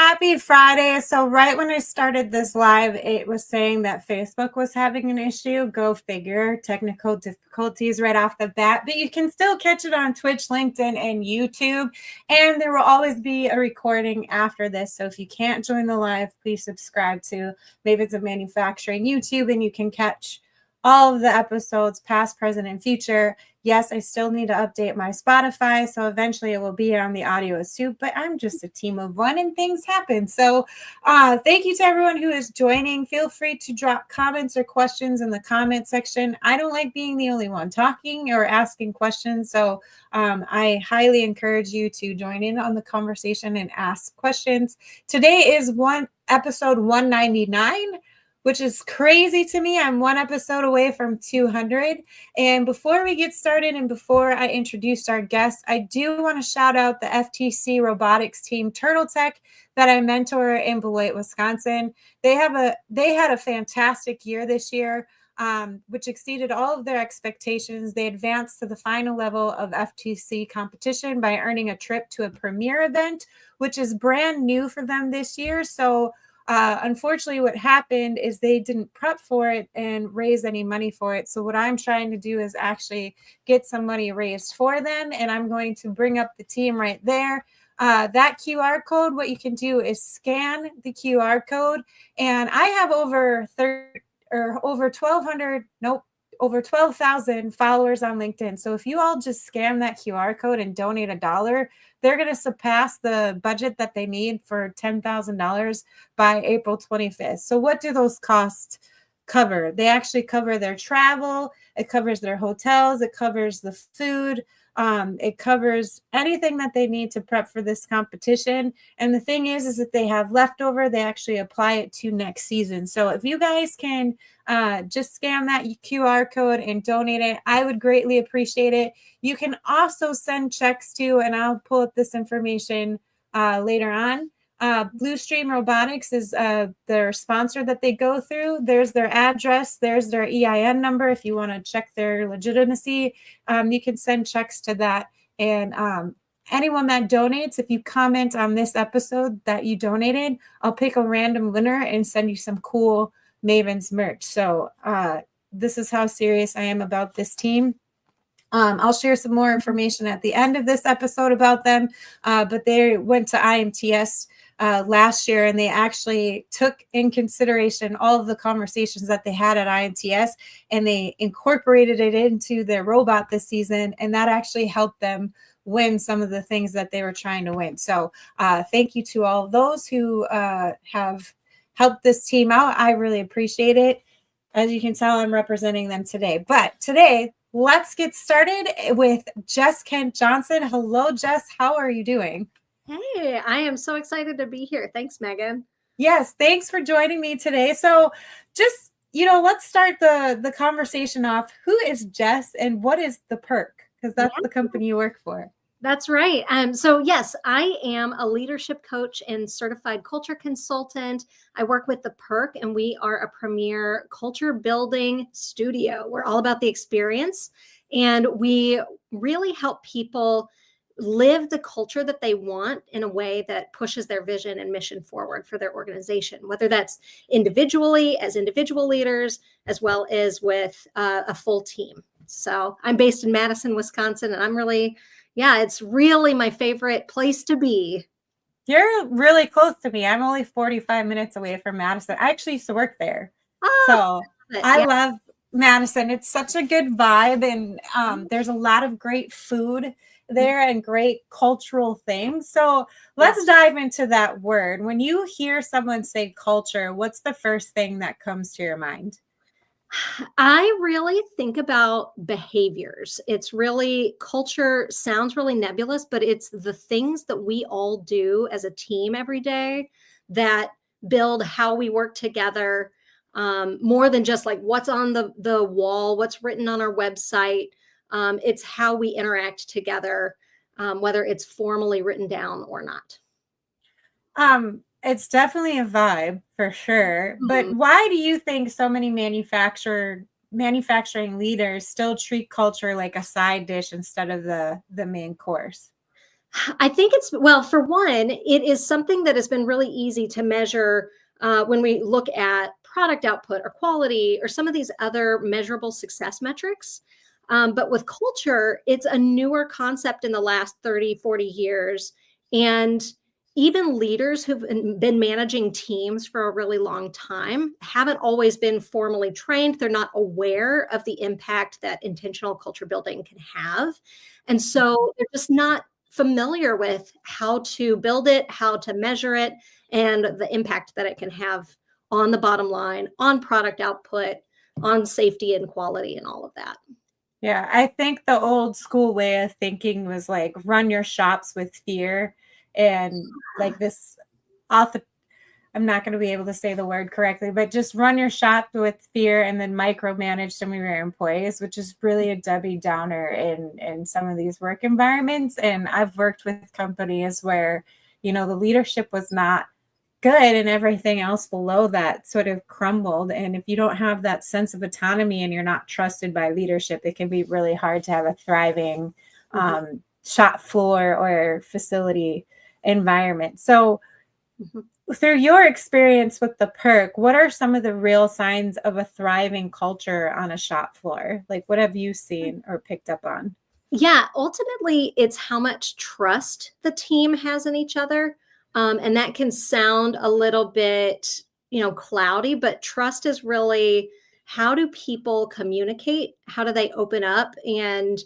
Happy Friday. So right when I started this live, it was saying that Facebook was having an issue. Go figure, technical difficulties right off the bat. But you can still catch it on Twitch, LinkedIn, and YouTube. And there will always be a recording after this. So if you can't join the live, please subscribe to Mavens of Manufacturing YouTube, and you can catch all of the episodes, past, present, and future. Yes, I still need to update my Spotify, so eventually it will be on the audio as too, but I'm just a team of one and things happen. So thank you to everyone who is joining. Feel free to drop comments or questions in the comment section. I don't like being the only one talking or asking questions, so I highly encourage you to join in on the conversation and ask questions. Today is episode 199. Which is crazy to me. I'm one episode away from 200. And before we get started and before I introduce our guest, I do want to shout out the FTC robotics team, Turtle Tech, that I mentor in Beloit, Wisconsin. They had a fantastic year this year, which exceeded all of their expectations. They advanced to the final level of FTC competition by earning a trip to a premier event, which is brand new for them this year. So unfortunately, what happened is they didn't prep for it and raise any money for it. So what I'm trying to do is actually get some money raised for them. And I'm going to bring up the team right there. That QR code, what you can do is scan the QR code. And I have over 12,000 followers on LinkedIn. So if you all just scan that QR code and donate $1, they're going to surpass the budget that they need for $10,000 by April 25th. So what do those costs cover? They actually cover their travel. It covers their hotels. It covers the food. It covers anything that they need to prep for this competition. And the thing is that they have leftover, they actually apply it to next season. So if you guys can just scan that QR code and donate it, I would greatly appreciate it. You can also send checks to, and I'll pull up this information later on. Blue Stream Robotics is their sponsor that they go through. There's their address. There's their EIN number. If you want to check their legitimacy, you can send checks to that. And anyone that donates, if you comment on this episode that you donated, I'll pick a random winner and send you some cool Mavens merch. So this is how serious I am about this team. I'll share some more information at the end of this episode about them, but they went to IMTS last year, and they actually took in consideration all of the conversations that they had at IMTS, and they incorporated it into their robot this season, and that actually helped them win some of the things that they were trying to win. So thank you to all of those who have helped this team out. I really appreciate it. As you can tell, I'm representing them today. But today, let's get started with Jess Kent-Johnson. Hello, Jess. How are you doing? Hey, I am so excited to be here. Thanks, Megan. Yes, thanks for joining me today. So just, let's start the conversation off. Who is Jess and what is the Perk? Because that's the company you work for. That's right. So yes, I am a leadership coach and certified culture consultant. I work with the Perk, and we are a premier culture building studio. We're all about the experience, and we really help people live the culture that they want in a way that pushes their vision and mission forward for their organization, whether that's individually as individual leaders, as well as with a full team. So I'm based in Madison, Wisconsin, and I'm really, it's really my favorite place to be. You're really close to me. I'm only 45 minutes away from Madison. I actually used to work there. So I love Madison. It's such a good vibe, and there's a lot of great food there and great cultural things. So let's dive into that word. When you hear someone say culture, what's the first thing that comes to your mind? I really think about behaviors. It's really, culture sounds really nebulous, but it's the things that we all do as a team every day that build how we work together, more than just like what's on the wall, what's written on our website. It's how we interact together, whether it's formally written down or not. It's definitely a vibe for sure. Mm-hmm. But why do you think so many manufacturing leaders still treat culture like a side dish instead of the main course? I think it's, well, for one, it is something that has been really easy to measure when we look at product output or quality or some of these other measurable success metrics. But with culture, it's a newer concept in the last 30, 40 years. And even leaders who've been managing teams for a really long time haven't always been formally trained. They're not aware of the impact that intentional culture building can have. And so they're just not familiar with how to build it, how to measure it, and the impact that it can have on the bottom line, on product output, on safety and quality, and all of that. Yeah, I think the old school way of thinking was like run your shops with fear and like this auth I'm not going to be able to say the word correctly, but just run your shop with fear and then micromanage some of your employees, which is really a Debbie Downer in some of these work environments. And I've worked with companies where, you know, the leadership was not good and everything else below that sort of crumbled. And if you don't have that sense of autonomy and you're not trusted by leadership, it can be really hard to have a thriving shop floor or facility environment. So through your experience with the perk, what are some of the real signs of a thriving culture on a shop floor? Like, what have you seen or picked up on? Yeah, ultimately, it's how much trust the team has in each other. And that can sound a little bit, cloudy, but trust is really, how do people communicate? How do they open up and,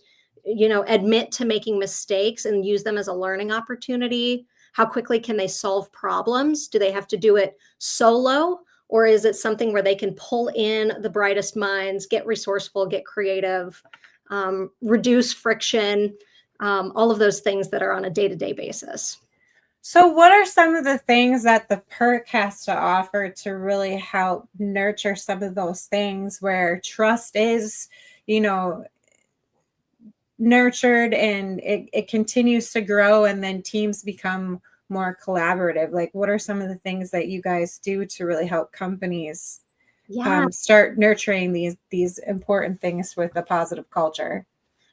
admit to making mistakes and use them as a learning opportunity? How quickly can they solve problems? Do they have to do it solo? Or is it something where they can pull in the brightest minds, get resourceful, get creative, reduce friction, all of those things that are on a day-to-day basis? So, what are some of the things that the perk has to offer to really help nurture some of those things where trust is, you know, nurtured and it continues to grow and then teams become more collaborative? Like, what are some of the things that you guys do to really help companies Yeah, start nurturing these important things with a positive culture?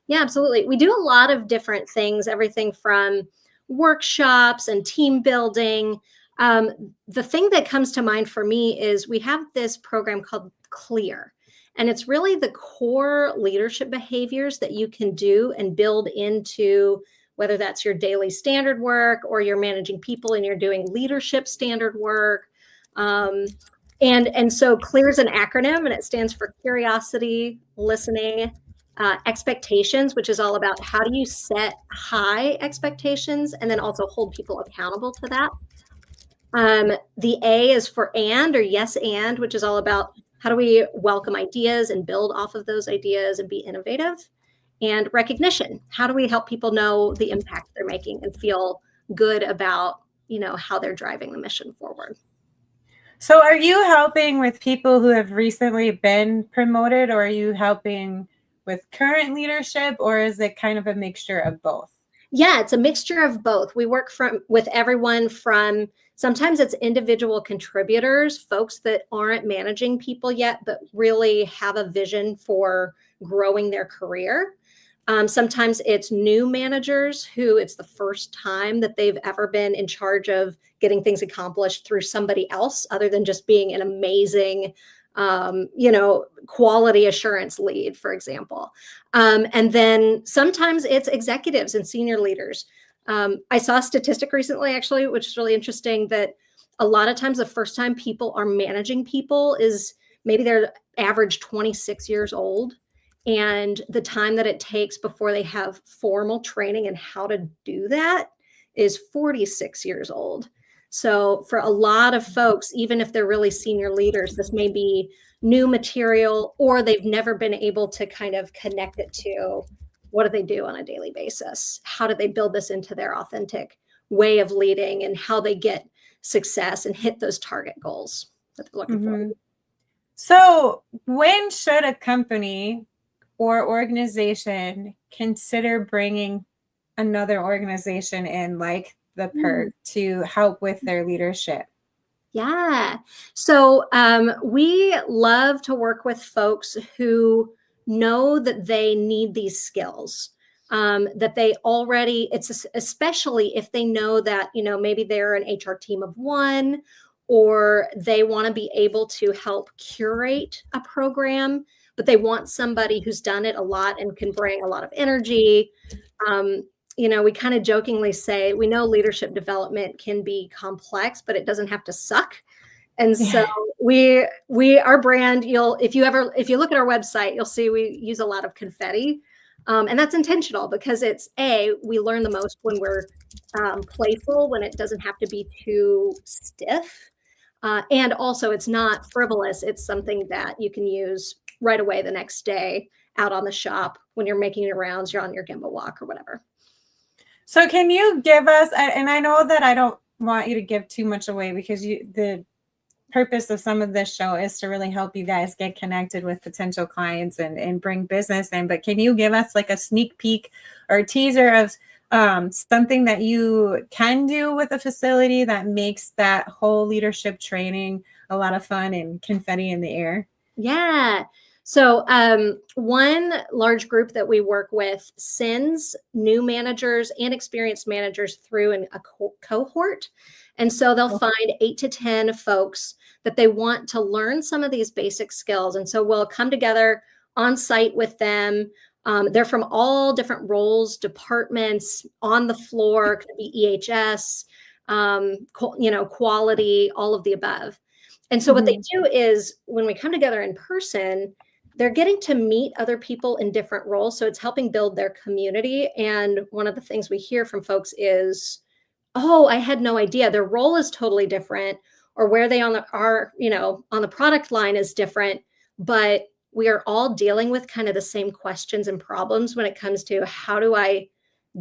yeah, absolutely. We do a lot of different things, everything from workshops and team building. The thing that comes to mind for me is we have this program called Clear. And it's really the core leadership behaviors that you can do and build into, whether that's your daily standard work or you're managing people and you're doing leadership standard work. And so CLEAR is an acronym, and it stands for curiosity, listening, expectations, which is all about how do you set high expectations and then also hold people accountable to that. The A is for and, or yes and, which is all about how do we welcome ideas and build off of those ideas and be innovative. And recognition, how do we help people know the impact they're making and feel good about, how they're driving the mission forward. So, are you helping with people who have recently been promoted, or are you helping with current leadership, or is it kind of a mixture of both? Yeah, it's a mixture of both. We work with everyone from, sometimes it's individual contributors, folks that aren't managing people yet, but really have a vision for growing their career. Sometimes it's new managers who it's the first time that they've ever been in charge of getting things accomplished through somebody else, other than just being an amazing, quality assurance lead, for example. And then sometimes it's executives and senior leaders. I saw a statistic recently, actually, which is really interesting, that a lot of times the first time people are managing people is maybe they're average 26 years old. And the time that it takes before they have formal training in how to do that is 46 years old. So for a lot of folks, even if they're really senior leaders, this may be new material, or they've never been able to kind of connect it to what do they do on a daily basis? How do they build this into their authentic way of leading, and how they get success and hit those target goals that they're looking for? So, when should a company or organization consider bringing another organization in, like the Mm. perk, to help with their leadership? Yeah. So we love to work with folks who know that they need these skills. that they already, it's especially if they know that, maybe they're an HR team of one, or they want to be able to help curate a program, but they want somebody who's done it a lot and can bring a lot of energy. Um, we kind of jokingly say, we know leadership development can be complex, but it doesn't have to suck. And so our brand, if you look at our website, you'll see we use a lot of confetti. And that's intentional because we learn the most when we're playful, when it doesn't have to be too stiff. And also it's not frivolous. It's something that you can use right away the next day out on the shop when you're making your rounds, you're on your Gemba walk or whatever. So can you give us, and I know that I don't want you to give too much away because the purpose of some of this show is to really help you guys get connected with potential clients and bring business in. But can you give us like a sneak peek or a teaser of something that you can do with a facility that makes that whole leadership training a lot of fun and confetti in the air? Yeah. So one large group that we work with sends new managers and experienced managers through a cohort. And so they'll find 8 to 10 folks that they want to learn some of these basic skills. And so we'll come together on site with them. They're from all different roles, departments, on the floor, could be EHS, quality, all of the above. And so what they do is when we come together in person, they're getting to meet other people in different roles. So it's helping build their community. And one of the things we hear from folks is, oh, I had no idea. Their role is totally different, or where they on the product line is different, but we are all dealing with kind of the same questions and problems when it comes to how do I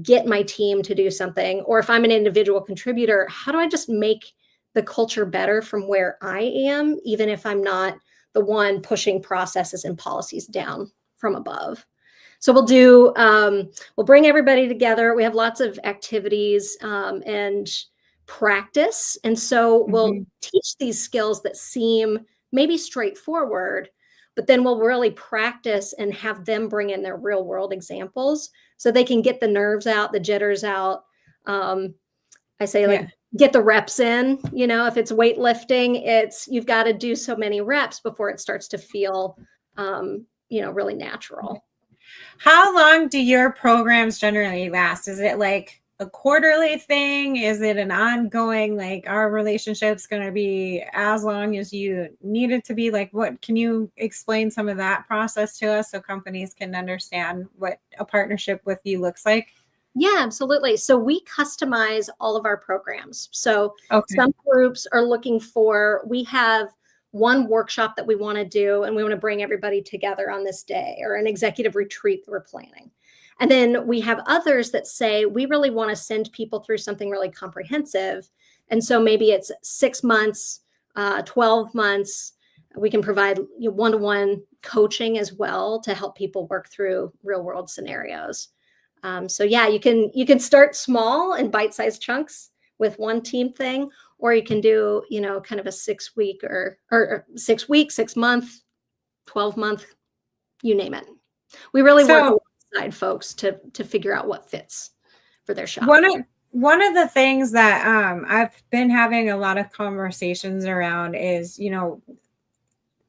get my team to do something? Or if I'm an individual contributor, how do I just make the culture better from where I am, even if I'm not the one pushing processes and policies down from above? So we'll bring everybody together. We have lots of activities and practice. And so we'll teach these skills that seem maybe straightforward, but then we'll really practice and have them bring in their real world examples so they can get the nerves out, the jitters out. I say get the reps in, if it's weightlifting, you've got to do so many reps before it starts to feel, really natural. How long do your programs generally last? Is it like a quarterly thing? Is it an ongoing, like our relationship's going to be as long as you need it to be? Like, what can you explain some of that process to us so companies can understand what a partnership with you looks like? Yeah, absolutely. So we customize all of our programs. So some groups are looking we have one workshop that we want to do, and we want to bring everybody together on this day, or an executive retreat that we're planning. And then we have others that say, we really want to send people through something really comprehensive. And so maybe it's 6 months, 12 months. We can provide one-to-one coaching as well to help people work through real world scenarios. So yeah, you can start small in bite-sized chunks with one team thing, or you can do, kind of a 6 week or 6 week, 6 month, 12 month, you name it. We really work alongside folks to figure out what fits for their shop. One of the things that I've been having a lot of conversations around is,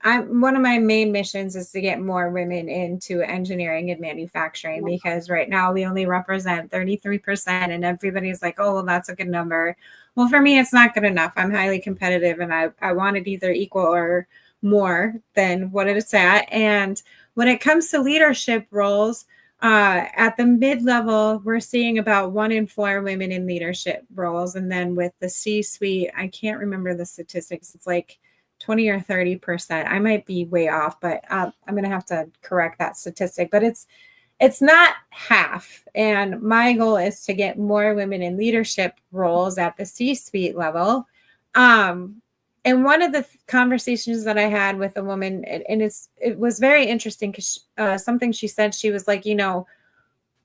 one of my main missions is to get more women into engineering and manufacturing, because right now we only represent 33% and everybody's like, oh, well, that's a good number. Well, for me, it's not good enough. I'm highly competitive and I want it either equal or more than what it's at. And when it comes to leadership roles, at the mid-level, we're seeing about 1 in 4 women in leadership roles. And then with the C-suite, I can't remember the statistics. It's like 20 or 30%. I might be way off, but I'm going to have to correct that statistic, but it's not half. And my goal is to get more women in leadership roles at the C-suite level. And one of the conversations that I had with a woman, and it was very interesting because something she said, she was like,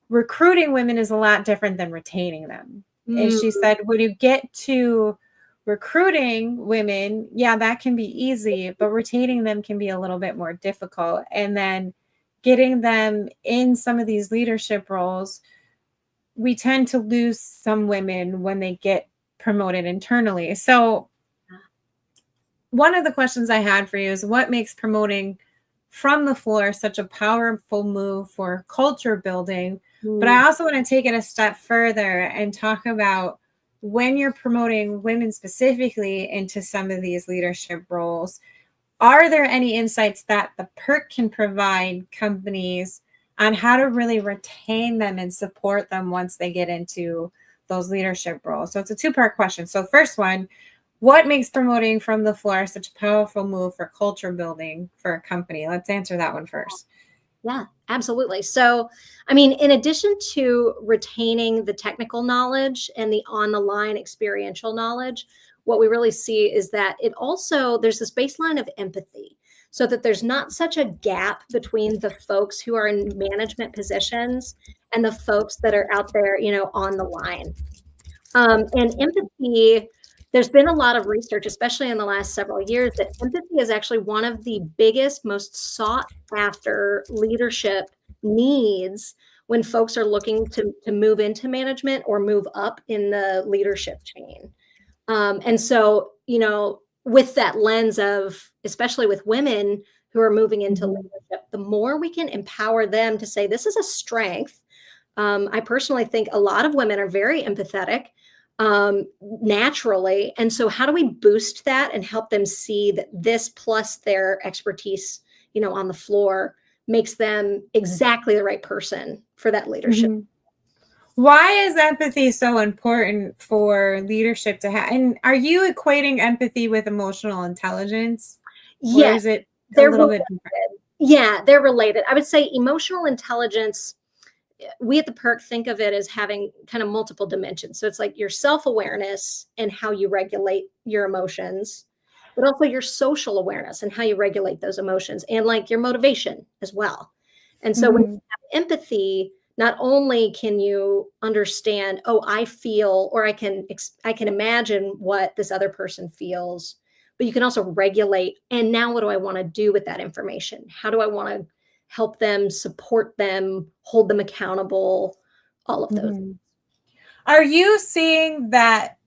recruiting women is a lot different than retaining them. And she said, when you get to recruiting women, yeah, that can be easy, but retaining them can be a little bit more difficult. And then getting them in some of these leadership roles, we tend to lose some women when they get promoted internally. So one of the questions I had for you is what makes promoting from the floor such a powerful move for culture building? But I also want to take it a step further and talk about when you're promoting women specifically into some of these leadership roles, are there any insights that the PERC can provide companies on how to really retain them and support them once they get into those leadership roles? So it's a two-part question. So first one, what makes promoting from the floor such a powerful move for culture building for a company? Let's answer that one first. Yeah, absolutely. So, I mean, in addition to retaining the technical knowledge and the on the line experiential knowledge, what we really see is that it also, there's this baseline of empathy so that there's not such a gap between the folks who are in management positions and the folks that are out there, on the line. And empathy, there's been a lot of research, especially in the last several years, that empathy is actually one of the biggest, most sought after leadership needs when folks are looking to move into management or move up in the leadership chain. And so, with that lens of, especially with women who are moving into leadership, the more we can empower them to say, this is a strength. I personally think a lot of women are very empathetic naturally. And so how do we boost that and help them see that this plus their expertise, on the floor makes them exactly the right person for that leadership? Why is empathy so important for leadership to have? And are you equating empathy with emotional intelligence? Or Yes, is it a they're little related. bit different? Yeah, they're related. I would say emotional intelligence, we at the PERC think of it as having kind of multiple dimensions. So it's like your self-awareness and how you regulate your emotions, but also your social awareness and how you regulate those emotions, and like your motivation as well. And so when you have empathy, not only can you understand, oh, I feel, or I can imagine what this other person feels, but you can also regulate. And now what do I want to do with that information? How do I want to help them, support them, hold them accountable, all of those. Are you seeing that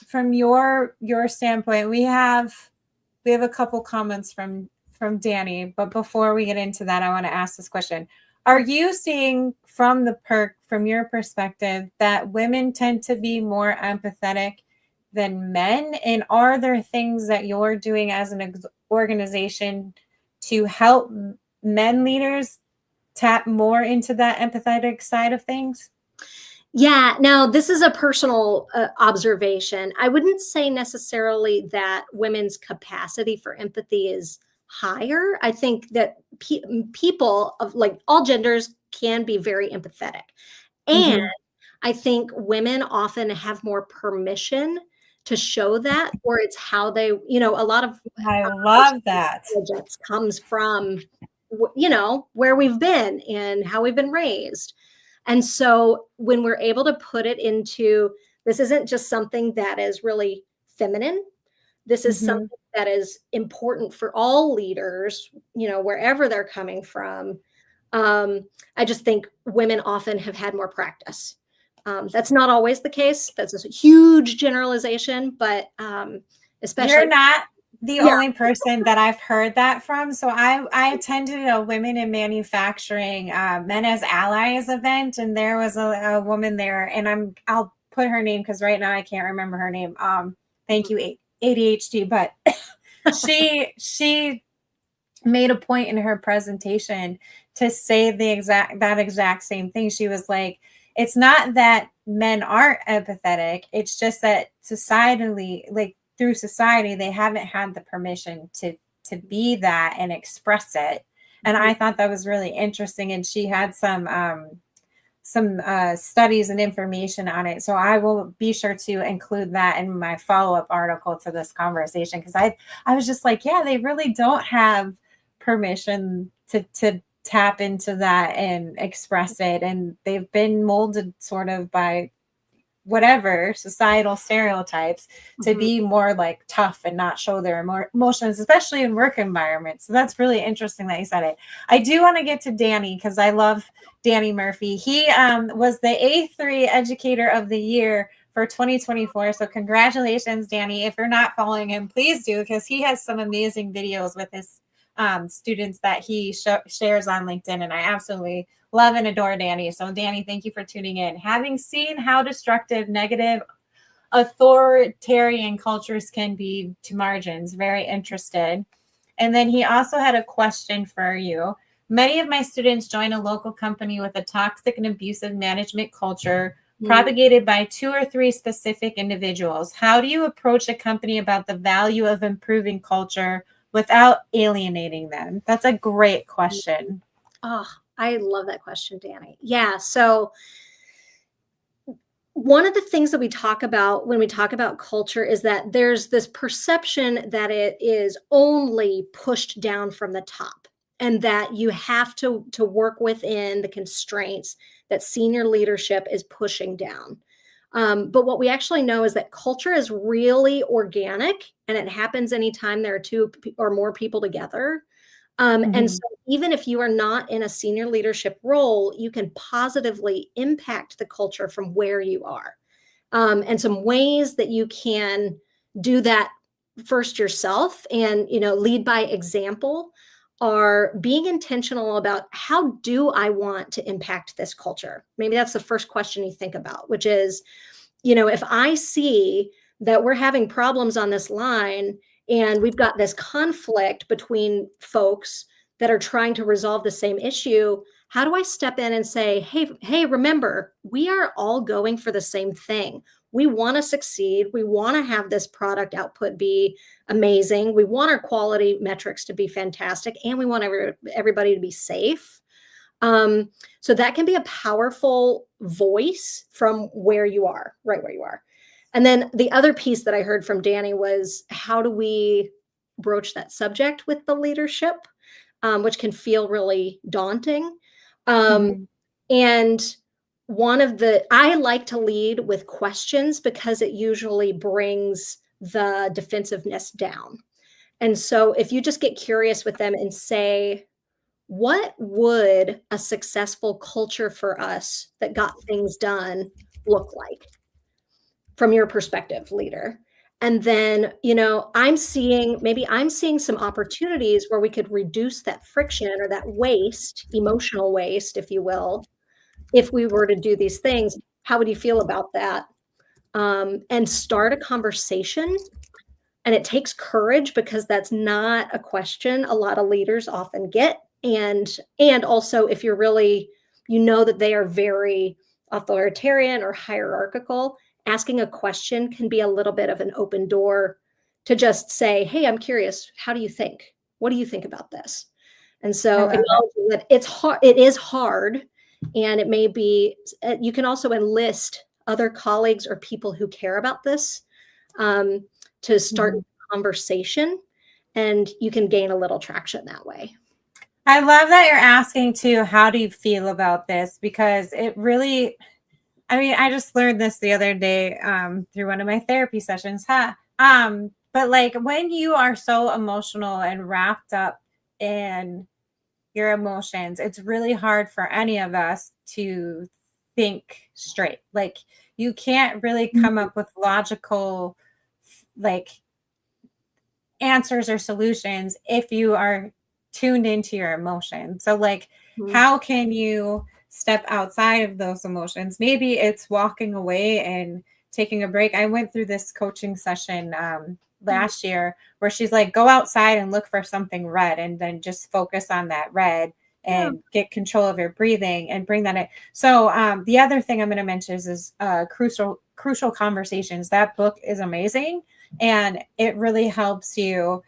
from your standpoint? We have a couple comments from Danny, but before we get into that, I want to ask this question. Are you seeing from the PERC, from your perspective, that women tend to be more empathetic than men? And are there things that you're doing as an organization to help men leaders tap more into that empathetic side of things? Yeah, now this is a personal observation. I wouldn't say necessarily that women's capacity for empathy is higher. I think that people of like all genders can be very empathetic. And I think women often have more permission to show that, or it's how they, a lot of I love that. intelligence comes from, where we've been and how we've been raised. And so when we're able to put it into, this isn't just something that is really feminine. This is something that is important for all leaders, wherever they're coming from. I just think women often have had more practice. That's not always the case. That's a huge generalization, but especially. You're not the only person that I've heard that from. So I attended a Women in Manufacturing Men as Allies event, and there was a woman there, and I'll put her name because right now I can't remember her name. Thank you, ADHD, but she made a point in her presentation to say that exact same thing. She was like, it's not that men aren't empathetic, it's just that societally, like through society, they haven't had the permission to be that and express it. And I thought that was really interesting. And she had some studies and information on it. So I will be sure to include that in my follow-up article to this conversation, because I was just like, yeah, they really don't have permission to tap into that and express it. And they've been molded sort of by whatever societal stereotypes to be more like tough and not show their emotions, especially in work environments. So that's really interesting that you said it. I do want to get to Danny because I love Danny Murphy. He was the A3 Educator of the Year for 2024. So congratulations, Danny. If you're not following him, please do, because he has some amazing videos with his students that he shares on LinkedIn. And I absolutely love and adore Danny. So Danny, thank you for tuning in. Having seen how destructive negative authoritarian cultures can be to margins, very interested. And then he also had a question for you. Many of my students join a local company with a toxic and abusive management culture propagated by 2 or 3 specific individuals. How do you approach a company about the value of improving culture without alienating them? That's a great question. Oh, I love that question, Danny. Yeah. So one of the things that we talk about when we talk about culture is that there's this perception that it is only pushed down from the top, and that you have to work within the constraints that senior leadership is pushing down. But what we actually know is that culture is really organic, and it happens anytime there are 2 or more people together. And so even if you are not in a senior leadership role, you can positively impact the culture from where you are. And some ways that you can do that first yourself and, lead by example are being intentional about, how do I want to impact this culture? Maybe that's the first question you think about, which is, if I see that we're having problems on this line and we've got this conflict between folks that are trying to resolve the same issue, how do I step in and say, hey, remember, we are all going for the same thing. We want to succeed. We want to have this product output be amazing. We want our quality metrics to be fantastic, and we want everybody to be safe. So that can be a powerful voice from where you are, right where you are. And then the other piece that I heard from Danny was, how do we broach that subject with the leadership, which can feel really daunting. And I like to lead with questions because it usually brings the defensiveness down. And so if you just get curious with them and say, what would a successful culture for us that got things done look like from your perspective, leader? And then, I'm seeing some opportunities where we could reduce that friction or that waste, emotional waste, if you will, if we were to do these things. How would you feel about that? And start a conversation. And it takes courage, because that's not a question a lot of leaders often get. And also, if you're really, that they are very authoritarian or hierarchical, asking a question can be a little bit of an open door to just say, hey, I'm curious. How do you think? What do you think about this? And so acknowledging that it is hard, and it may be, you can also enlist other colleagues or people who care about this, to start a conversation, and you can gain a little traction that way. I love that you're asking too, how do you feel about this? Because it really, I just learned this the other day through one of my therapy sessions. But like, when you are so emotional and wrapped up in your emotions, it's really hard for any of us to think straight. Like, you can't really come up with logical, like, answers or solutions if you are tuned into your emotions. So like, how can you step outside of those emotions? Maybe it's walking away and taking a break. I went through this coaching session last year where she's like, go outside and look for something red, and then just focus on that red and get control of your breathing and bring that in. So the other thing I'm going to mention is Crucial Conversations. That book is amazing, and it really helps you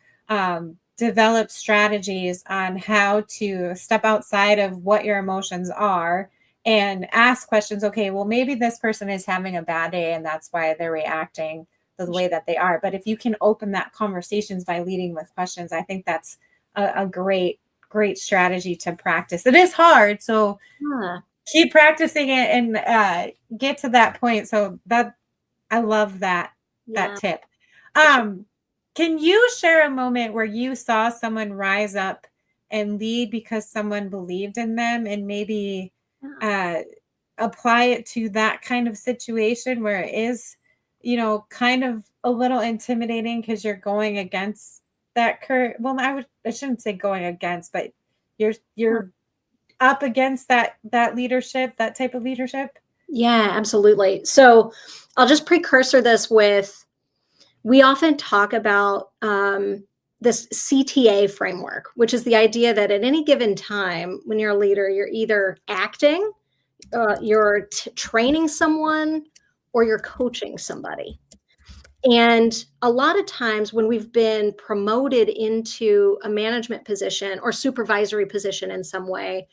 develop strategies on how to step outside of what your emotions are and ask questions. Okay, well, maybe this person is having a bad day and that's why they're reacting the way that they are. But if you can open that conversations by leading with questions, I think that's a great strategy to practice. It is hard. So keep practicing it and get to that point. So that I love that Yeah, tip. for sure. Can you share a moment where you saw someone rise up and lead because someone believed in them, and maybe Yeah. uh, apply it to that kind of situation where it is, kind of a little intimidating because you're going against that current. Well, I shouldn't say going against, but you're up against that leadership, that type of leadership. Yeah, absolutely. So I'll just precursor this with, we often talk about this CTA framework, which is the idea that at any given time, when you're a leader, you're either acting, you're training someone, or you're coaching somebody. And a lot of times when we've been promoted into a management position or supervisory position in some way,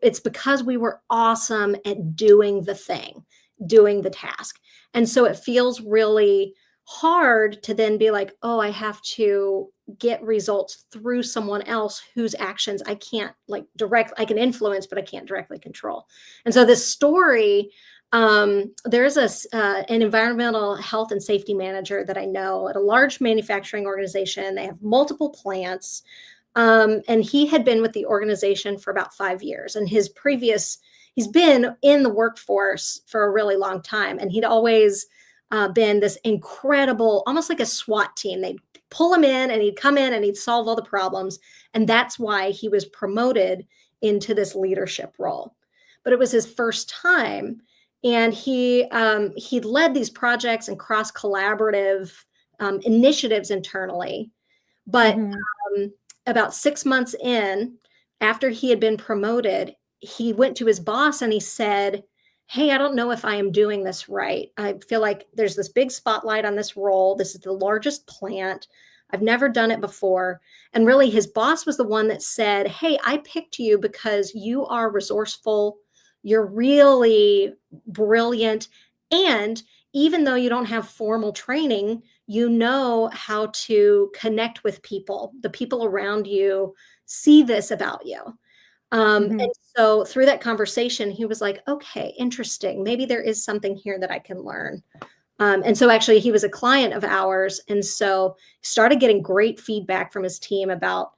it's because we were awesome at doing the thing, doing the task. And so it feels really hard to then be like, oh, I have to get results through someone else whose actions I can't like I can influence, but I can't directly control. And so this story, there's an environmental health and safety manager that I know at a large manufacturing organization. They have multiple plants. And he had been with the organization for about 5 years. And he's been in the workforce for a really long time. And he'd always been this incredible, almost like a SWAT team. They'd pull him in and he'd come in and he'd solve all the problems. And that's why he was promoted into this leadership role. But it was his first time, and he led these projects and cross collaborative initiatives internally. But Mm-hmm. about 6 months in, after he had been promoted, he went to his boss and he said, "Hey, I don't know if I am doing this right. I feel like there's this big spotlight on this role. This is the largest plant. I've never done it before." And really, his boss was the one that said, "Hey, I picked you because you are resourceful. You're really brilliant. And even though you don't have formal training, you know how to connect with people. The people around you see this about you." Mm-hmm. And so through that conversation, he was like, okay, interesting. Maybe there is something here that I can learn. And so actually, he was a client of ours. And so started getting great feedback from his team about,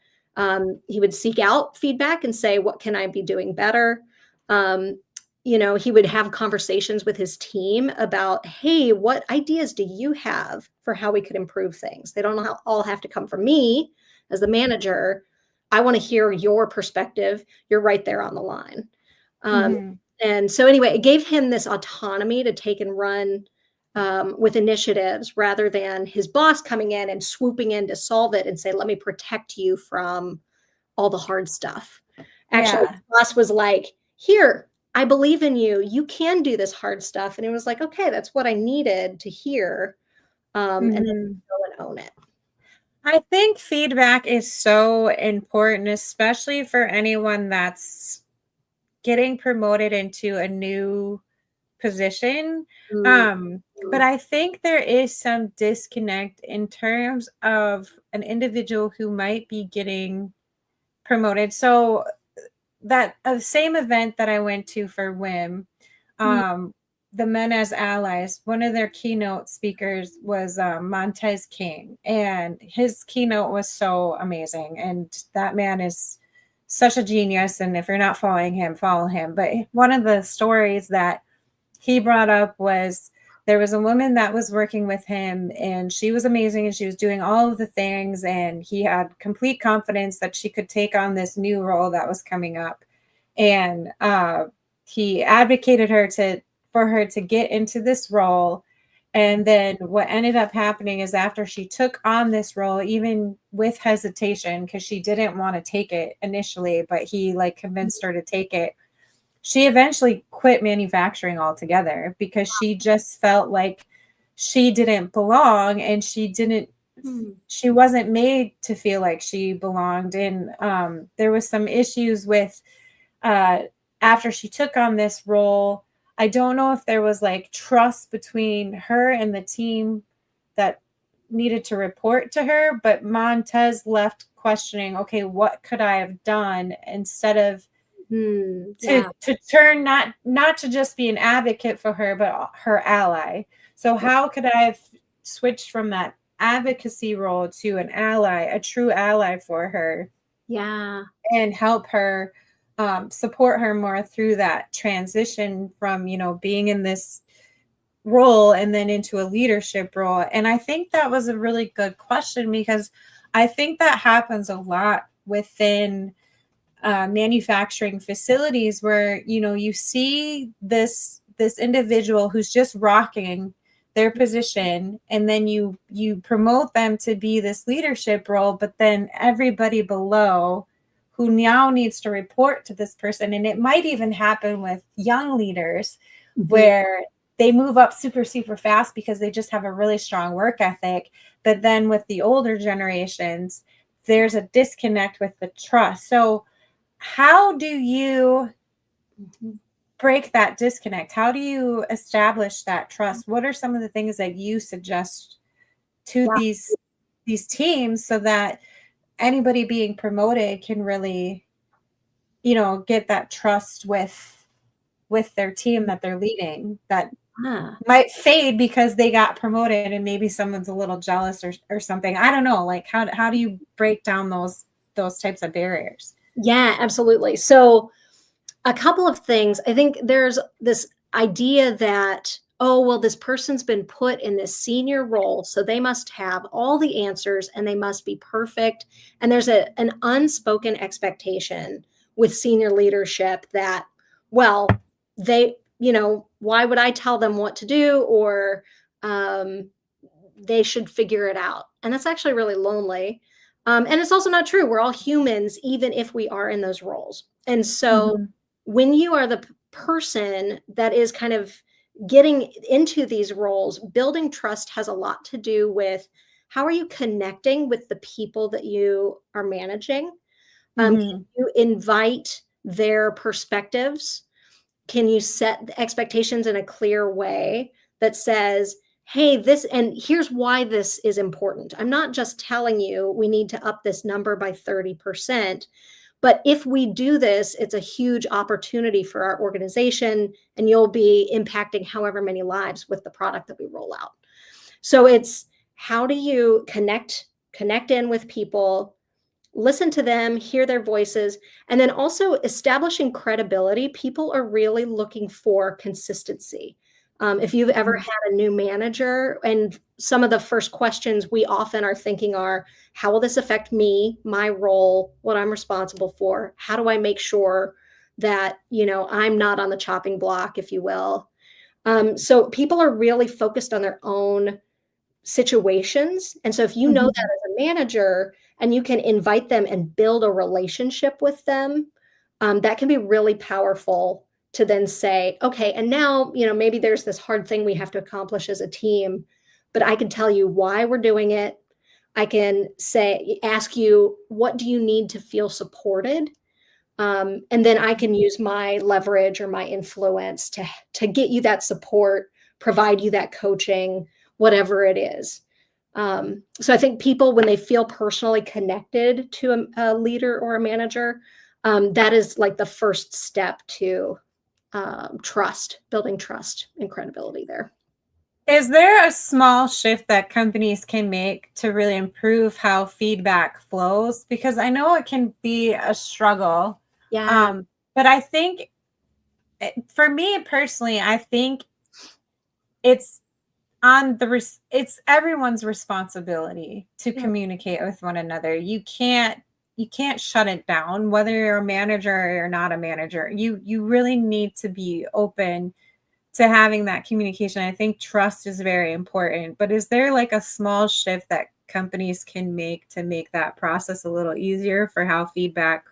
he would seek out feedback and say, what can I be doing better? Um, he would have conversations with his team about, hey, what ideas do you have for how we could improve things? They don't all have to come from me as the manager. I want to hear your perspective. You're right there on the line. Um, Mm-hmm. and so anyway, it gave him this autonomy to take and run with initiatives rather than his boss coming in and swooping in to solve it and say, let me protect you from all the hard stuff. Actually, Yeah. his boss was like, here, I believe in you. You can do this hard stuff. And it was like, okay, that's what I needed to hear. And then Mm-hmm. go and own it. I think feedback is so important, especially for anyone that's getting promoted into a new position. But I think there is some disconnect in terms of an individual who might be getting promoted. So that same event that I went to for WIM, Mm, um, the Men as Allies, one of their keynote speakers was Montez King, and his keynote was so amazing. And that man is such a genius. And if you're not following him, follow him. But one of the stories that he brought up was there was a woman that was working with him, and she was amazing and she was doing all of the things, and he had complete confidence that she could take on this new role that was coming up. And he advocated for her to get into this role. And then what ended up happening is after she took on this role, even with hesitation, because she didn't want to take it initially, but he like convinced her to take it, she eventually quit manufacturing altogether because she just felt like she didn't belong, and mm, she wasn't made to feel like she belonged. And there was some issues with uh, after she took on this role. I don't know if there was like trust between her and the team that needed to report to her, but Montez left questioning, okay, what could I have done instead of Yeah. to turn not to just be an advocate for her, but her ally. So how could I have switched from that advocacy role to an ally, a true ally for her, Yeah. and help her, support her more through that transition from, being in this role and then into a leadership role? And I think that was a really good question, because I think that happens a lot within manufacturing facilities, where you see this individual who's just rocking their position, and then you promote them to be this leadership role, but then everybody below who now needs to report to this person. And it might even happen with young leaders, where they move up super super fast because they just have a really strong work ethic, but then with the older generations, there's a disconnect with the trust. So how do you break that disconnect? How do you establish that trust? What are some of the things that you suggest to Yeah. these teams, so that anybody being promoted can really, get that trust with their team that they're leading, that might fade because they got promoted and maybe someone's a little jealous or something? I don't know. Like, how do you break down those types of barriers? Yeah, absolutely. So a couple of things. I think there's this idea that, oh, well, this person's been put in this senior role, so they must have all the answers and they must be perfect. And there's an unspoken expectation with senior leadership that, well, they, why would I tell them what to do? Or they should figure it out. And that's actually really lonely. And it's also not true. We're all humans, even if we are in those roles. And so when you are the person that is kind of getting into these roles, building trust has a lot to do with how are you connecting with the people that you are managing? Can you invite their perspectives? Can you set the expectations in a clear way that says, hey, this, and here's why this is important. I'm not just telling you we need to up this number by 30%, but if we do this, it's a huge opportunity for our organization, and you'll be impacting however many lives with the product that we roll out. So it's how do you connect in with people, listen to them, hear their voices, and then also establishing credibility. People are really looking for consistency. If you've ever had a new manager, and some of the first questions we often are thinking are, how will this affect me, my role, what I'm responsible for? How do I make sure that, I'm not on the chopping block, if you will? So people are really focused on their own situations. And so if you know that as a manager and you can invite them and build a relationship with them, that can be really powerful to then say, okay, and now, maybe there's this hard thing we have to accomplish as a team, but I can tell you why we're doing it. I can ask you, what do you need to feel supported? And then I can use my leverage or my influence to get you that support, provide you that coaching, whatever it is. So I think people, when they feel personally connected to a leader or a manager, that is like the first step to building trust and credibility there. Is there a small shift that companies can make to really improve how feedback flows? Because I know it can be a struggle. Yeah. But I think, for me personally, I think it's it's everyone's responsibility to communicate with one another. You can't shut it down, whether you're a manager or you're not a manager. You really need to be open to having that communication. I think trust is very important. But is there like a small shift that companies can make to make that process a little easier for how feedback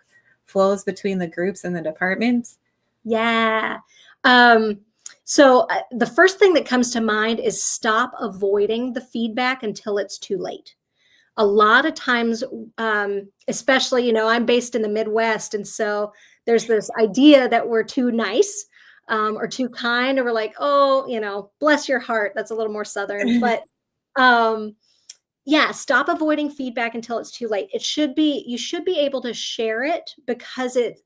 flows between the groups and the departments? Yeah. So the first thing that comes to mind is stop avoiding the feedback until it's too late. A lot of times, especially, I'm based in the Midwest. And so there's this idea that we're too nice or too kind, or we're like, oh, bless your heart. That's a little more Southern. But, Yeah, stop avoiding feedback until it's too late. You should be able to share it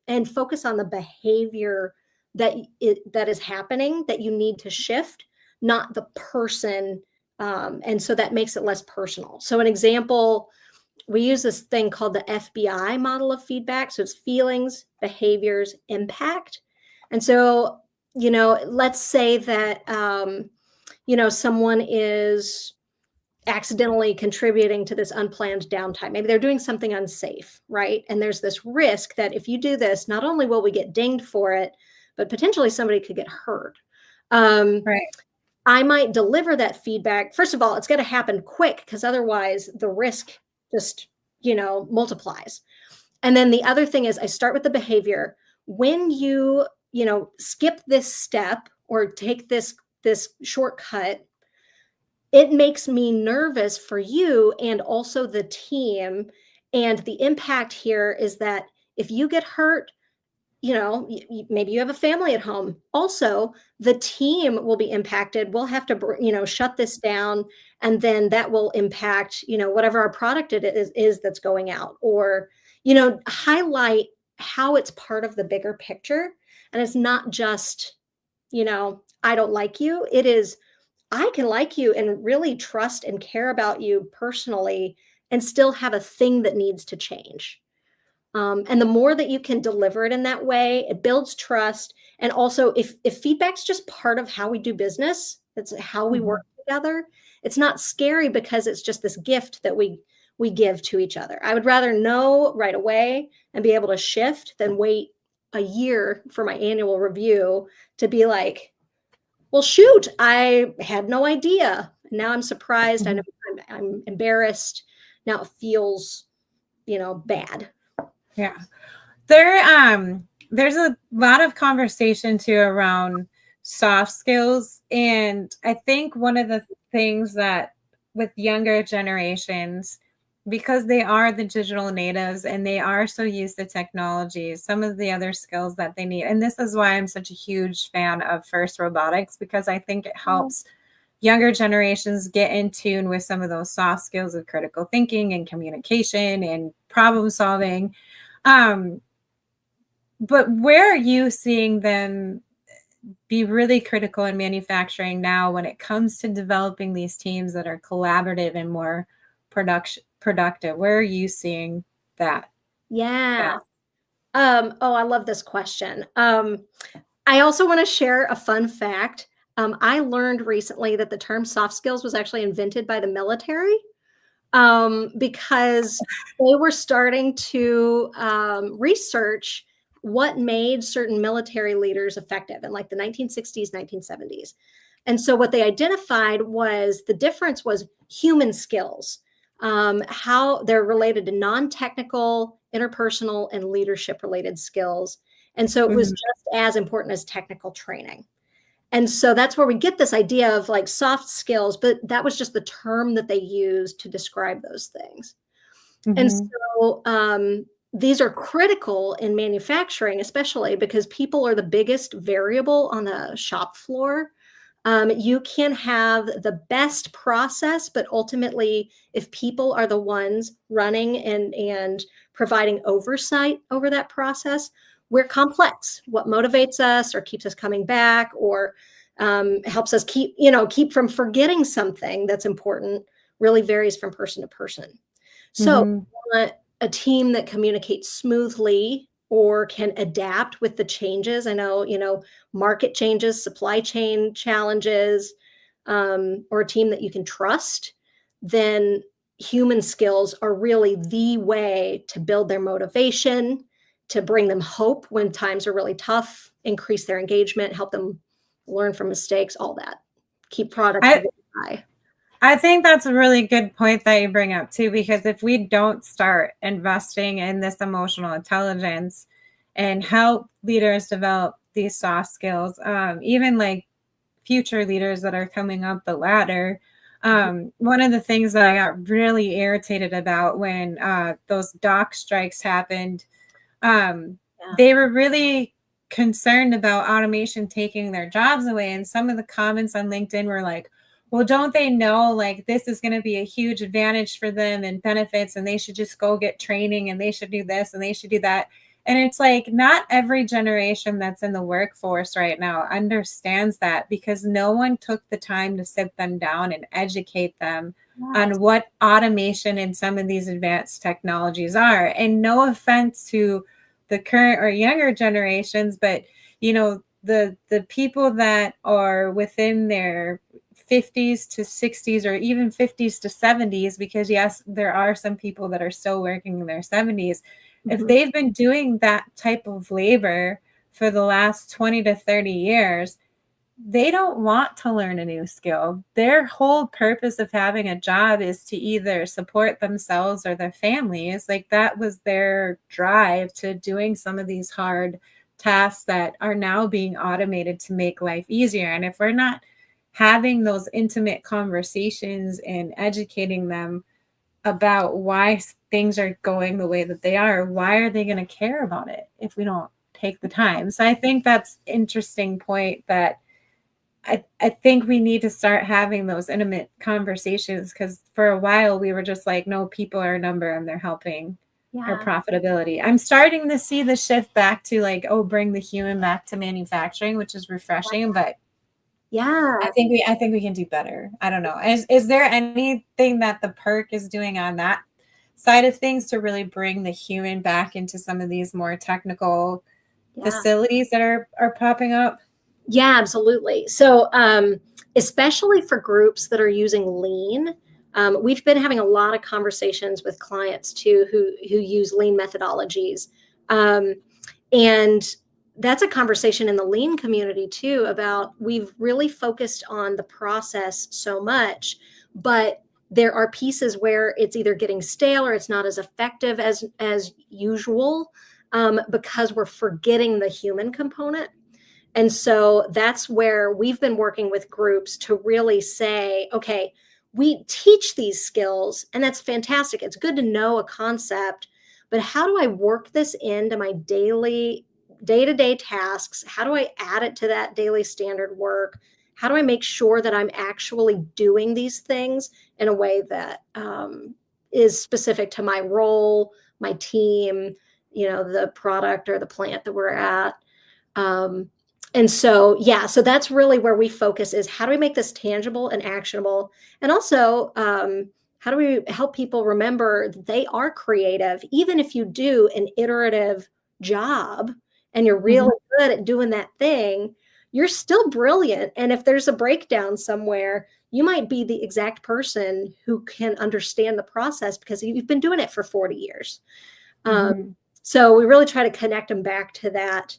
and focus on the behavior that is happening that you need to shift, not the person. And so that makes it less personal. So an example, we use this thing called the FBI model of feedback. So it's feelings, behaviors, impact. And so, let's say that, someone is accidentally contributing to this unplanned downtime. Maybe they're doing something unsafe, right? And there's this risk that if you do this, not only will we get dinged for it, but potentially somebody could get hurt. Right. I might deliver that feedback. First of all, it's got to happen quick because otherwise the risk just, multiplies. And then the other thing is I start with the behavior. When you, skip this step or take this shortcut, it makes me nervous for you and also the team. And the impact here is that if you get hurt, maybe you have a family at home. Also, the team will be impacted. We'll have to, shut this down, and then that will impact, whatever our product it is that's going out, or, highlight how it's part of the bigger picture. And it's not just, I don't like you. It is, I can like you and really trust and care about you personally and still have a thing that needs to change. And the more that you can deliver it in that way, it builds trust. And also, if feedback's just part of how we do business, it's how we work together. It's not scary because it's just this gift that we give to each other. I would rather know right away and be able to shift than wait a year for my annual review to be like, well, shoot, I had no idea. Now I'm surprised. I know I'm embarrassed. Now it feels, bad. Yeah. There's a lot of conversation too around soft skills. And I think one of the things that with younger generations, because they are the digital natives and they are so used to technology, some of the other skills that they need. And this is why I'm such a huge fan of FIRST Robotics, because I think it helps younger generations get in tune with some of those soft skills of critical thinking and communication and problem solving. But where are you seeing them be really critical in manufacturing now when it comes to developing these teams that are collaborative and more productive? Where are you seeing that? Yeah. I love this question. I also want to share a fun fact. I learned recently that the term soft skills was actually invented by the military, because they were starting to research what made certain military leaders effective in like the 1960s, 1970s. And so what they identified was the difference was human skills, how they're related to non-technical, interpersonal, and leadership related skills. And so it was just as important as technical training. And so that's where we get this idea of like soft skills, but that was just the term that they used to describe those things. And so these are critical in manufacturing, especially because people are the biggest variable on the shop floor. You can have the best process, but ultimately, if people are the ones running and providing oversight over that process, we're complex. What motivates us or keeps us coming back or helps us keep from forgetting something that's important really varies from person to person. So we want a team that communicates smoothly or can adapt with the changes. I know, market changes, supply chain challenges, or a team that you can trust, then human skills are really the way to build their motivation, to bring them hope when times are really tough, increase their engagement, help them learn from mistakes, all that. Keep productivity high. I think that's a really good point that you bring up too, because if we don't start investing in this emotional intelligence and help leaders develop these soft skills, even like future leaders that are coming up the ladder, one of the things that I got really irritated about when those dock strikes happened, they were really concerned about automation taking their jobs away. And some of the comments on LinkedIn were like, well, don't they know like this is going to be a huge advantage for them and benefits, and they should just go get training and they should do this and they should do that. And it's like not every generation that's in the workforce right now understands that, because no one took the time to sit them down and educate them Yes. on what automation and some of these advanced technologies are. And no offense to the current or younger generations, but the people that are within their 50s to 60s or even 50s to 70s, because yes, there are some people that are still working in their 70s. If they've been doing that type of labor for the last 20 to 30 years, they don't want to learn a new skill. Their whole purpose of having a job is to either support themselves or their families. Like that was their drive to doing some of these hard tasks that are now being automated to make life easier. And if we're not having those intimate conversations and educating them about why things are going the way that they are, why are they going to care about it if we don't take the time? So I think that's interesting point that I think we need to start having those intimate conversations, because for a while we were just like, no, people are a number and they're helping our profitability. I'm starting to see the shift back to like, oh, bring the human back to manufacturing, which is refreshing, but Yeah. I think we can do better. I don't know. Is there anything that the perk is doing on that side of things to really bring the human back into some of these more technical facilities that are popping up? Yeah, absolutely. So, especially for groups that are using lean, we've been having a lot of conversations with clients too who use lean methodologies, and that's a conversation in the lean community too about we've really focused on the process so much, but there are pieces where it's either getting stale or it's not as effective as usual, because we're forgetting the human component. And so that's where we've been working with groups to really say, okay, we teach these skills, and that's fantastic. It's good to know a concept, but how do I work this into my daily, day-to-day tasks? How do I add it to that daily standard work? How do I make sure that I'm actually doing these things in a way that is specific to my role, my team, the product or the plant that we're at? And so, yeah, so that's really where we focus is how do we make this tangible and actionable? And also, how do we help people remember that they are creative, even if you do an iterative job and you're really good at doing that thing, you're still brilliant. And if there's a breakdown somewhere, you might be the exact person who can understand the process because you've been doing it for 40 years. So we really try to connect them back to that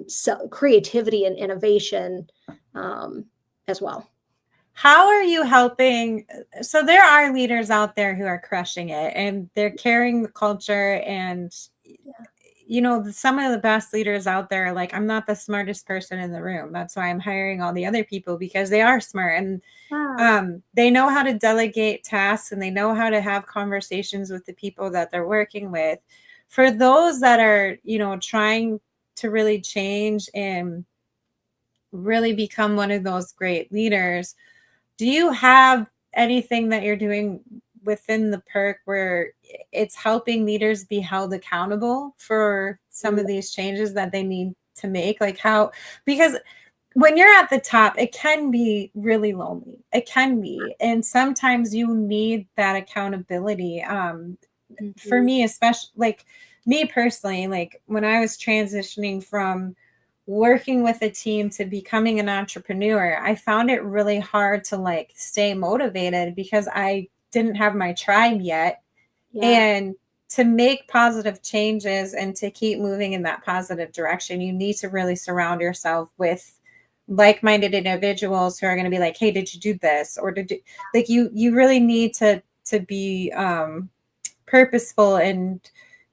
so creativity and innovation as well. How are you helping? So there are leaders out there who are crushing it and they're carrying the culture, and some of the best leaders out there, like, I'm not the smartest person in the room. That's why I'm hiring all the other people, because they are smart and they know how to delegate tasks and they know how to have conversations with the people that they're working with. For those that are, trying to really change and really become one of those great leaders, do you have anything that you're doing within the perk where it's helping leaders be held accountable for some of these changes that they need to make? Like how, because when you're at the top, it can be really lonely. It can be. And sometimes you need that accountability. For me, especially like me personally, like when I was transitioning from working with a team to becoming an entrepreneur, I found it really hard to like stay motivated because I didn't have my tribe yet. And to make positive changes and to keep moving in that positive direction, you need to really surround yourself with like-minded individuals who are going to be like, hey, did you do this? Or like you really need to be purposeful and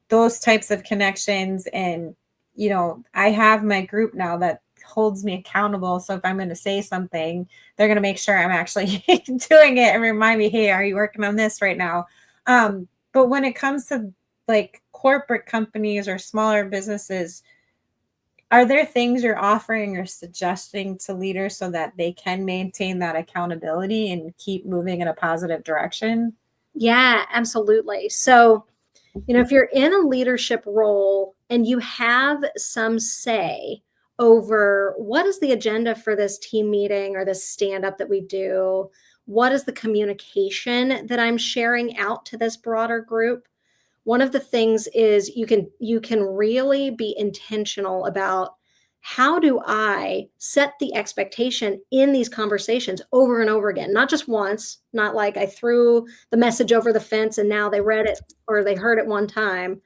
those types of connections. And I have my group now that holds me accountable. So if I'm going to say something, they're going to make sure I'm actually doing it and remind me, hey, are you working on this right now? But when it comes to like corporate companies or smaller businesses, are there things you're offering or suggesting to leaders so that they can maintain that accountability and keep moving in a positive direction? Yeah, absolutely. So, if you're in a leadership role and you have some say over what is the agenda for this team meeting or this stand up that we do, what is the communication that I'm sharing out to this broader group? One of the things is you can really be intentional about, how do I set the expectation in these conversations over and over again, not just once, not like I threw the message over the fence and now they read it or they heard it one time,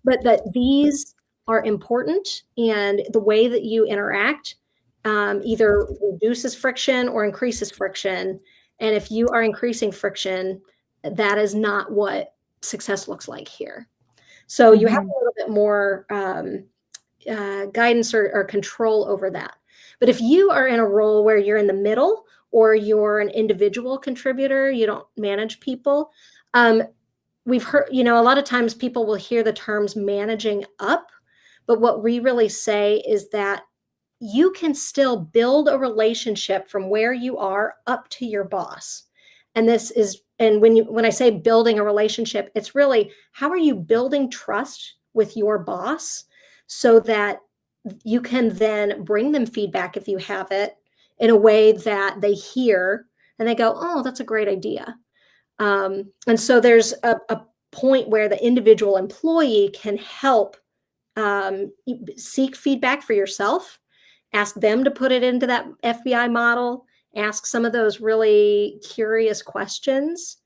but that these are important, and the way that you interact either reduces friction or increases friction. And if you are increasing friction, that is not what success looks like here. So you have Mhm. a little bit more guidance or control over that. But if you are in a role where you're in the middle, or you're an individual contributor, you don't manage people, we've heard, a lot of times people will hear the terms managing up, but what we really say is that you can still build a relationship from where you are up to your boss. And when I say building a relationship, it's really, how are you building trust with your boss so that you can then bring them feedback if you have it in a way that they hear and they go, oh, that's a great idea. And so there's a point where the individual employee can help seek feedback for yourself, ask them to put it into that FBI model, ask some of those really curious questions.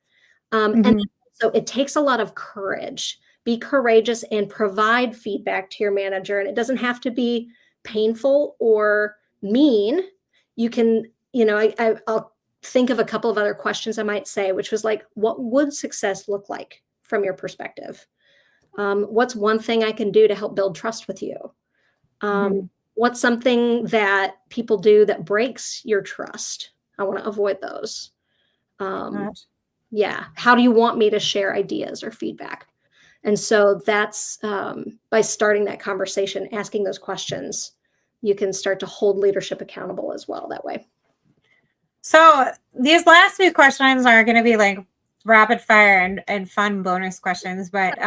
And Mhm. so it takes a lot of courage. Be courageous and provide feedback to your manager. And it doesn't have to be painful or mean. You can, I'll think of a couple of other questions I might say, which was like, what would success look like from your perspective? What's one thing I can do to help build trust with you? Um, Mhm. what's something that people do that breaks your trust? I want to avoid those. Um, Gosh. yeah. How do you want me to share ideas or feedback? And so that's by starting that conversation, asking those questions, you can start to hold leadership accountable as well that way. So these last few questions are going to be like rapid fire and fun bonus questions. But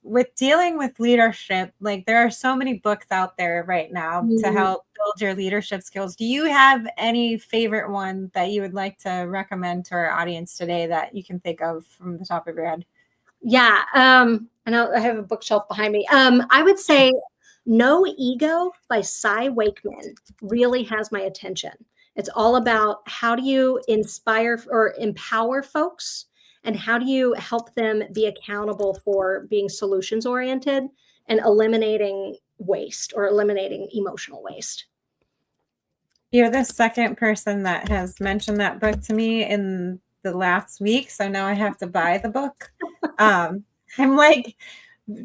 with dealing with leadership, like there are so many books out there right now to Mm, help build your leadership skills. Do you have any favorite one that you would like to recommend to our audience today that you can think of from the top of your head? yeah. I know I have a bookshelf behind me. I would say No Ego by Cy Wakeman really has my attention. It's all about, how do you inspire or empower folks, and how do you help them be accountable for being solutions oriented and eliminating waste or eliminating emotional waste. You're the second person that has mentioned that book to me in the last week, so now I have to buy the book. I'm like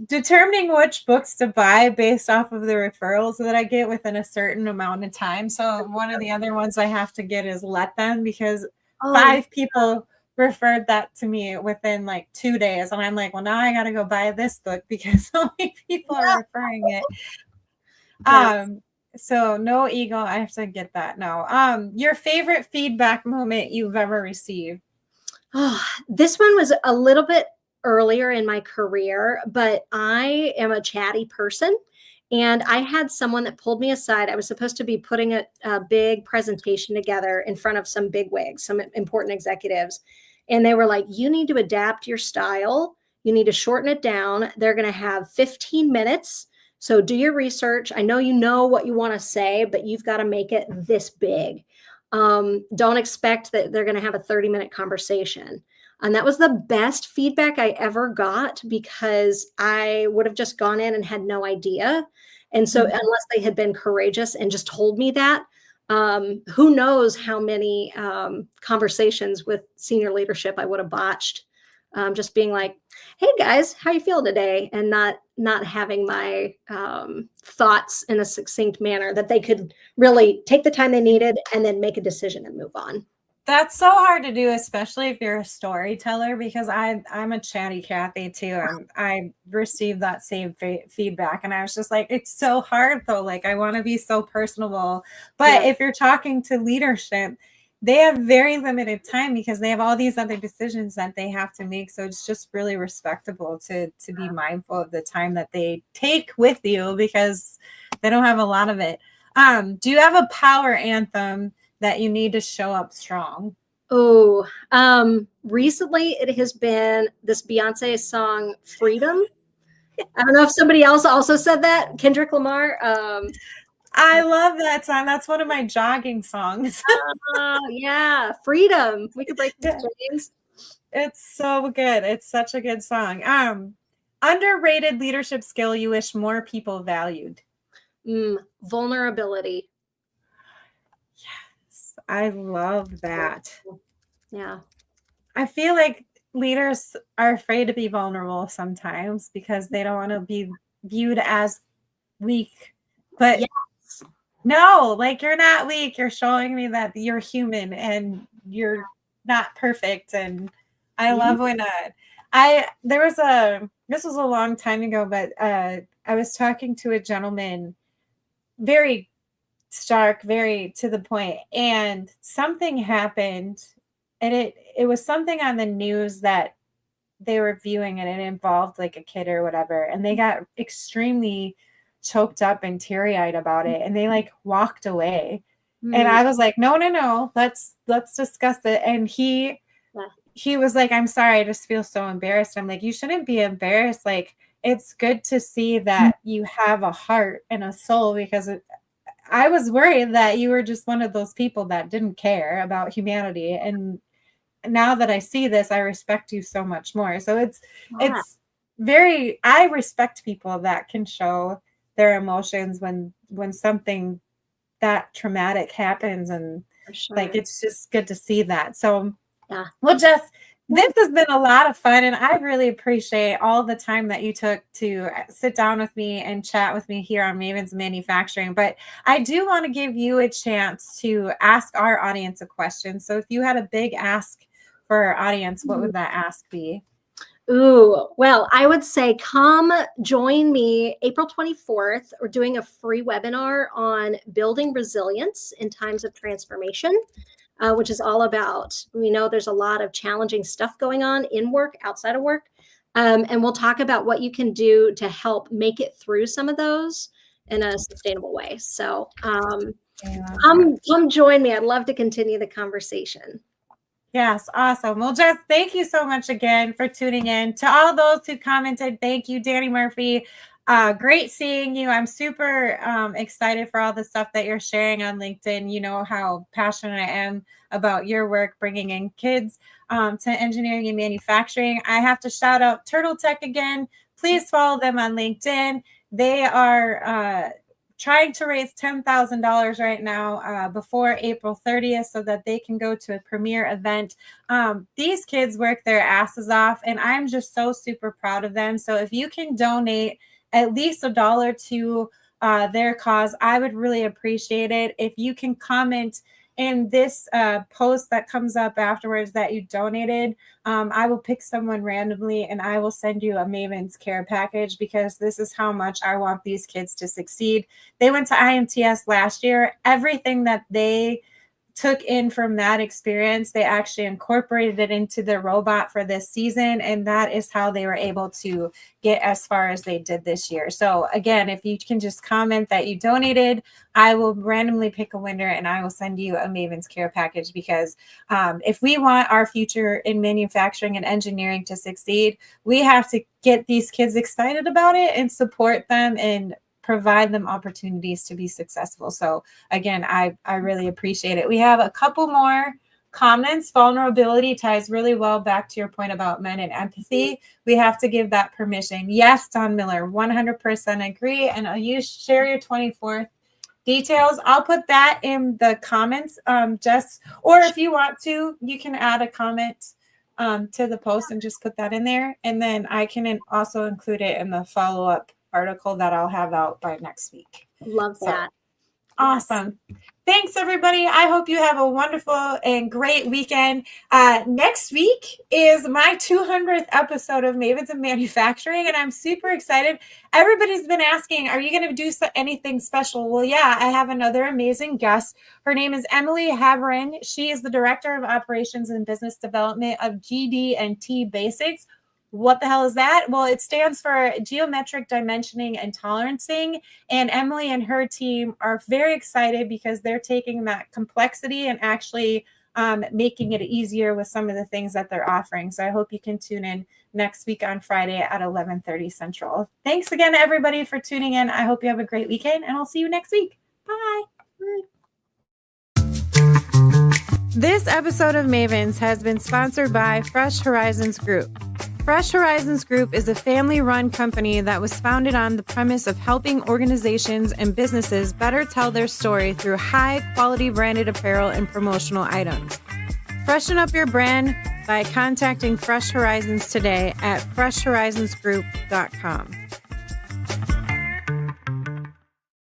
determining which books to buy based off of the referrals that I get within a certain amount of time. So one of the other ones I have to get is Let Them, because Oh, 5 people referred that to me within like 2 days, and I'm like, "Well, now I gotta go buy this book because so many people are referring it." yes. Um, so No Ego, I have to get that now. Your favorite feedback moment you've ever received? Oh, this one was a little bit earlier in my career, but I am a chatty person. And I had someone that pulled me aside. I was supposed to be putting a big presentation together in front of some big wigs, some important executives. And they were like, you need to adapt your style. You need to shorten it down. They're going to have 15 minutes. So do your research. I know what you want to say, but you've got to make it this big. Don't expect that they're going to have a 30-minute conversation. And that was the best feedback I ever got, because I would have just gone in and had no idea. And so, Mhm. unless they had been courageous and just told me that, who knows how many conversations with senior leadership I would have botched. Just being like, "Hey guys, how you feel today?" and not having my thoughts in a succinct manner that they could really take the time they needed and then make a decision and move on. That's so hard to do, especially if you're a storyteller, because I'm a chatty Cathy too, and I received that same feedback, and I was just like, it's so hard though. Like I want to be so personable, but Yeah. if you're talking to leadership, they have very limited time because they have all these other decisions that they have to make. So it's just really respectable to be mindful of the time that they take with you because they don't have a lot of it. Do you have a power anthem that you need to show up strong? Oh, recently it has been this Beyonce song, Freedom. I don't know if somebody else also said that. Kendrick Lamar. I love that song. That's one of my jogging songs. Yeah, Freedom. We could break this, James. It's so good. It's such a good song. Underrated leadership skill you wish more people valued. Vulnerability. Yes, I love that. Yeah. I feel like leaders are afraid to be vulnerable sometimes because they don't want to be viewed as weak. But Yes. no, like you're not weak. You're showing me that you're human and you're not perfect. And I Mhm. love when I there was a this was a long time ago, but I was talking to a gentleman, very stark, very to the point, and something happened, and it was something on the news that they were viewing, and it involved like a kid or whatever, and they got extremely choked up and teary-eyed about it, and they like walked away. And Mm, I was like, no, no, no, let's discuss it. And yeah. he was like, I'm sorry, I just feel so embarrassed. I'm like, you shouldn't be embarrassed. Like, it's good to see that you have a heart and a soul, because I was worried that you were just one of those people that didn't care about humanity. And now that I see this, I respect you so much more. So Yeah, it's very, I respect people that can show their emotions when something that traumatic happens, and for like sure. it's just good to see that. So Yeah. well, Jess, this has been a lot of fun, and I really appreciate all the time that you took to sit down with me and chat with me here on Mavens of Manufacturing. But I do want to give you a chance to ask our audience a question. So if you had a big ask for our audience, what would that ask be? Ooh, well, I would say come join me April 24th. We're doing a free webinar on building resilience in times of transformation, which is all about, we know there's a lot of challenging stuff going on in work, outside of work. And we'll talk about what you can do to help make it through some of those in a sustainable way. So I love that. come join me. I'd love to continue the conversation. Yes, awesome. Well, Jess, thank you so much again for tuning in. To all those who commented, thank you, Danny Murphy. Great seeing you. I'm super excited for all the stuff that you're sharing on LinkedIn. You know how passionate I am about your work bringing in kids to engineering and manufacturing. I have to shout out Turtle Tech again. Please follow them on LinkedIn. They are trying to raise $10,000 right now before April 30th so that they can go to a premier event. These kids work their asses off, and I'm just so super proud of them. So if you can donate at least $1 to their cause, I would really appreciate it. If you can comment in this post that comes up afterwards that you donated, I will pick someone randomly and I will send you a Maven's Care package, because this is how much I want these kids to succeed. They went to IMTS last year. Everything that they took in from that experience, they actually incorporated it into their robot for this season. And that is how they were able to get as far as they did this year. So again, if you can just comment that you donated, I will randomly pick a winner and I will send you a Maven's Care package, because if we want our future in manufacturing and engineering to succeed, we have to get these kids excited about it and support them and provide them opportunities to be successful. So again, I really appreciate it. We have a couple more comments. Vulnerability ties really well back to your point about men and empathy. We have to give that permission. Yes, Don Miller, 100% agree. And you share your 24th details. I'll put that in the comments, just, or if you want to, you can add a comment to the post and just put that in there. And then I can also include it in the follow-up article that I'll have out by next week. Love So that. Yes. awesome. Thanks, everybody. I hope you have a wonderful and great weekend. Next week is my 200th episode of Mavens of Manufacturing, and I'm super excited. Everybody's been asking, are you going to do anything special? Well, yeah, I have another amazing guest. Her name is Emily Haverin. She is the Director of Operations and Business Development of GD&T Basics. What the hell is that? Well, it stands for Geometric Dimensioning and Tolerancing. And Emily and her team are very excited because they're taking that complexity and actually making it easier with some of the things that they're offering. So I hope you can tune in next week on Friday at 11:30 Central. Thanks again, everybody, for tuning in. I hope you have a great weekend, and I'll see you next week. Bye. This episode of Mavens has been sponsored by Fresh Horizons Group. Fresh Horizons Group is a family-run company that was founded on the premise of helping organizations and businesses better tell their story through high-quality branded apparel and promotional items. Freshen up your brand by contacting Fresh Horizons today at freshhorizonsgroup.com.